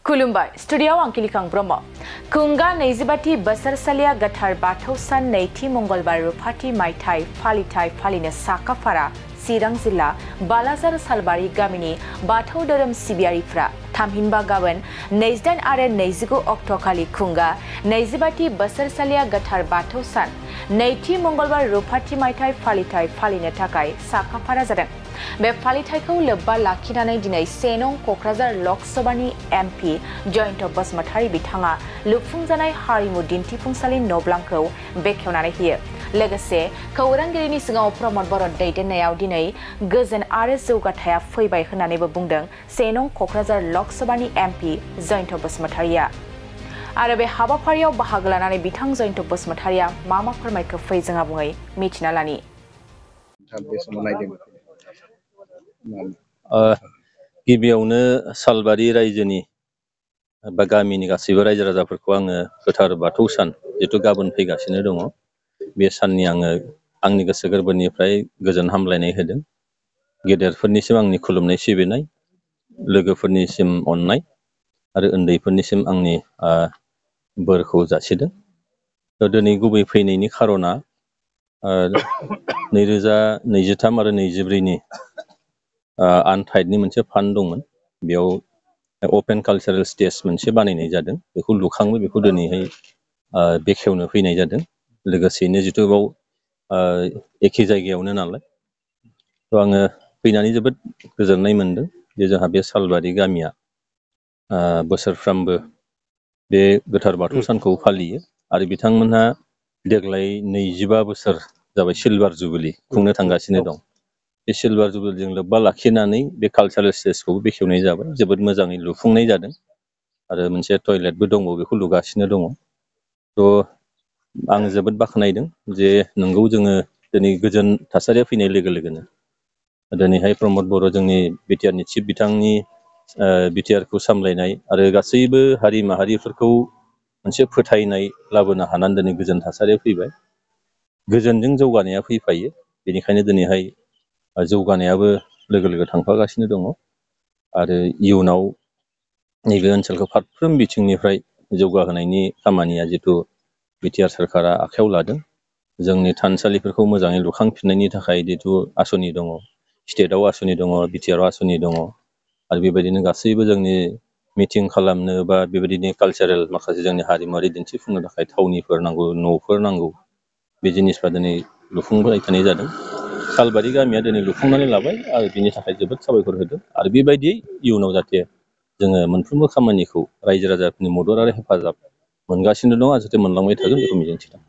खुलुमबाय स्टुडियोआव आं किलिकां ब्रह्म कुंगा नैजिबाथि बोसोरसालिया गोथार बाथौ सान नैथि मंगलबार रुफाथि मायथाइ फालिथाइ फालिनो साखाफारा चिरां जिल्ला बालाजार सालबारि गामिनि बाथौ धोरोम सिबियारिफ्रा थामहिनबा गाबोन 28 आरो 29 अक्ट'खालि खुंगा नैजिबाथि बोसोरसालिया गोथार बाथौ सान नैथि मंगलबार रुफाथि मायथाइ फालिथाइ फालिनो थाखाय साखाफारा जादों। बे फालिथायखौ लोब्बा लाखिनानै दिनै 1 नं क'क्राझार लकसभानि एमपि जयन्त बसुमतारी बिथाङा लुफुंजानाय हारिमु दिन्थिफुंसालि नब्लांखौ बेखेवनानै होयो। लोगोसे खौरांगिरिनि सिगाङाव प्रमद बर' दैदेननायाव दिनै गोजोन आरो जौगाथाया फैबाय होननानैबो बुंदों 1 नं क'क्राझार लकसभानि एमपि जयन्त बसुमतारीया। आरो बे हाबाफारियाव बाहागो लानानै बिथां जयन्त बसुमतारीया मा फोरमायखो फै जों आबुङै मिथिना लानि। गिबियावनो सालबारि रायजोनि बा गामिनि गासैबो रायजो राजाफोरखौ आङो गोथार बाथौ सान जिथु गाबोन फैगासिनो दङ बे साननि आङो आंनि गोसो गोरबोनिफ्राय गोजोन हामलायनाय होदों। गेदेरफोरनिसिम आंनि खुलुमनाय सिबिनाय, लोगोफोरनिसिम अननाय आरो उन्दैफोरनिसिम आंनि बोरखौ जासिदों। दिनै गुबै फैनायनि खार'ना 2023 आरो 24नि आनटाइडनि मोनसे फान्ड दंमोन। बेयाव अपेन कालचारेल स्टेज मोनसे बानायनाय जादों। बेखौ लुखांबाय, बेखौ दिनैहाय बेखेवनो फैनाय जादों। लोगोसेयैनो जिथु बाव एखे जायगायावनो नालाय थ' आङो फैनानै जोबोद गोजोननाय मोनदों जे जोंहा बे सालबारि गामिया बोसोरफ्रामबो बे गोथार बाथौ सानखौ फालियो आरो बिथांमोनहा देग्लाय 25 बोसोर जाबाय सिलभार जुबिलि खुंनो थांगासिनो दं। बे सिलभार जुबिलिजों लोब्बा लाखिनानै बे कालचारेल स्टेजखौबो बेखेवनाय जाबाय। जोबोद मोजाङै लुफुंनाय जादों आरो मोनसे टयलेटबो दङ, बेखौ लुगासिनो दङ। थ' आं जोबोद बाख्नायदों जे नंगौ जोङो दिनै गोजोन थासारिया फैनाय लोगो लोगोनो दिनैहाय प्रमद बर' जोंनि बिटिआरनि चिफ बिथांनि बिटिआरखौ सामलायनाय आरो गासैबो हारि माहारिफोरखौ मोनसे फोथायनाय लाबोनो हानानै दिनै गोजोन थासारिया फैबाय। गोजोनजों जौगानाया फैफायो, बेनिखायनो दिनैहाय जौगानायाबो लोगो लोगो थांफागासिनो दङ आरो इयुनाव नैबे ओनसोलखौ फारफ्रोम बिथिंनिफ्राय जौगाहोनायनि खामानिया जिथु बिटिआर सोरखारा आखायाव लादों। जोंनि थानसालिफोरखौ मोजाङै लुखांफिननायनि थाखाय जिथु आसनि दङ, स्टेटआव आसनि दङ, बिटिआरआव आसनि दङ आरो बेबायदिनो गासैबो जोंनि मिटिं खालामनो बा बेबायदिनो कालचारेल माखासे जोंनि हारिमुवारि दिन्थिफुंनो थाखाय थावनिफोर नांगौ, न'फोर नांगौ, बे जिनिसफ्रा दिनै लुफुंबाय थानाय जादों। सालबारि गामिया दिनै लुफुंनानै लाबाय आरो बिनि थाखाय जोबोद साबायखर होदों आरो बेबायदियै इयुनाव जाहाथे जोङो मोनफ्रोमबो खामानिखौ रायजो राजाफोरनि मदद आरो हेफाजाब मोनगासिनो दं आरो जाहाथे मोनलांबाय थागोन बेखौ मिजिंथिदों।